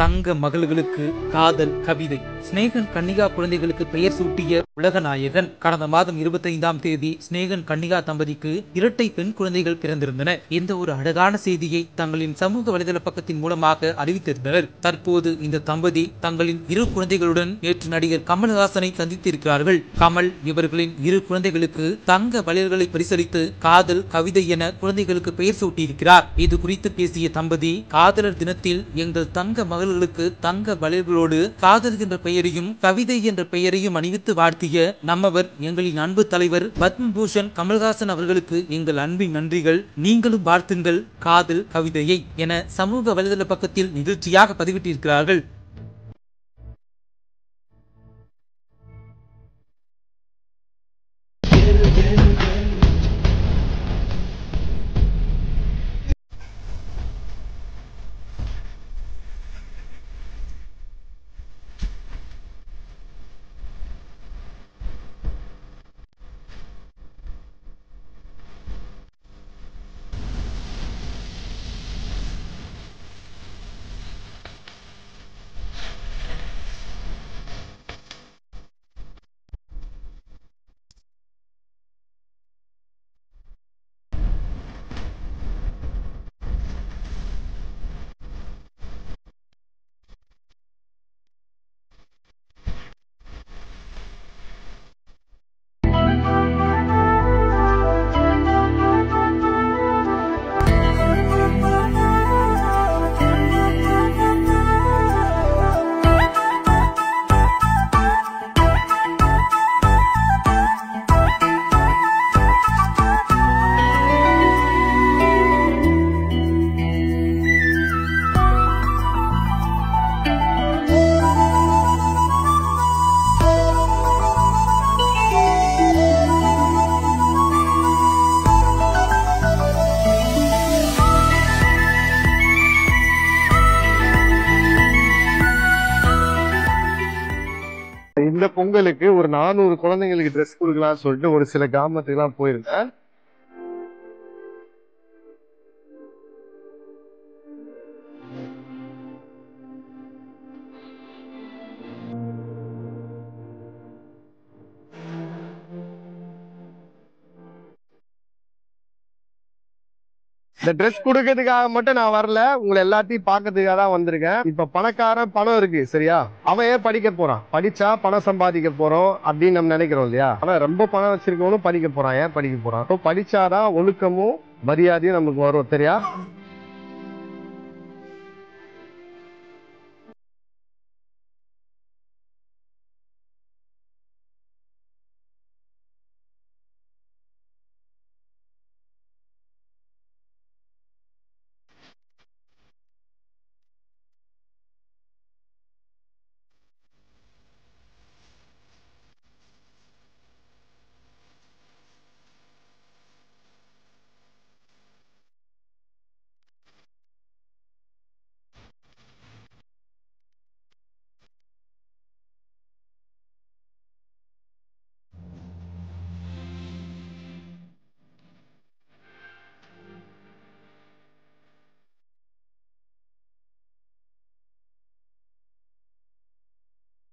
தங்க மகள்களுக்கு காதல் கவிதை. ஸ்நேகன் கன்னிகா குழந்தைகளுக்கு பெயர் சூட்டிய உலக நாயகன். கடந்த மாதம் 25ஆம் தேதி ஸ்நேகன் கன்னிகா தம்பதிக்கு இரட்டை பெண் குழந்தைகள் பிறந்திருந்தன. இந்த ஒரு அழகான செய்தியை தங்களின் சமூக வலைதள பக்கத்தின் மூலமாக அறிவித்திருந்தனர். தற்போது இந்த தம்பதி தங்களின் இரு குழந்தைகளுடன் நேற்று நடிகர் கமல்ஹாசனை சந்தித்திருக்கிறார்கள். கமல் இவர்களின் இரு குழந்தைகளுக்கு தங்க வளையல்களை பரிசளித்து காதல் கவிதை என குழந்தைகளுக்கு பெயர் சூட்டியிருக்கிறார். இது குறித்து பேசிய தம்பதி, காதலர் தினத்தில் எங்கள் தங்க மகள்களுக்கு தங்க வளையல்களோடு காதல் என்ற பெயரையும் கவிதை என்ற பெயரையும் அணிவித்து வாழ்த்திய நம்மவர் எங்களின் அன்பு தலைவர் பத்மபூஷன் கமல்ஹாசன் அவர்களுக்கு எங்கள் அன்பின் நன்றிகள். நீங்களும் வாழ்த்துங்கள் காதல் கவிதையை என சமூக வலைதள பக்கத்தில் நிகழ்ச்சியாக பதிவிட்டிருக்கிறார்கள். இந்த பொங்கலுக்கு ஒரு 400 குழந்தைங்களுக்கு ட்ரெஸ் கொடுக்கலாம்னு சொல்லிட்டு ஒரு சில கிராமத்துக்கு எல்லாம் போயிருந்தேன். இந்த ட்ரெஸ் கொடுக்கறதுக்காக மட்டும் நான் வரல, உங்களை எல்லாத்தையும் பாக்கிறதுக்காக தான் வந்திருக்கேன். இப்ப பணக்காரன் பணம் இருக்கு சரியா, அவன் ஏன் படிக்க போறான்? படிச்சா பணம் சம்பாதிக்க போறோம் அப்படின்னு நம்ம நினைக்கிறோம் இல்லையா? ஆனா ரொம்ப பணம் வச்சிருக்கவனும் படிக்க போறான். ஏன் படிக்க போறான்? படிச்சாதான் ஒழுக்கமும் மரியாதையும் நமக்கு வரும் சரியா?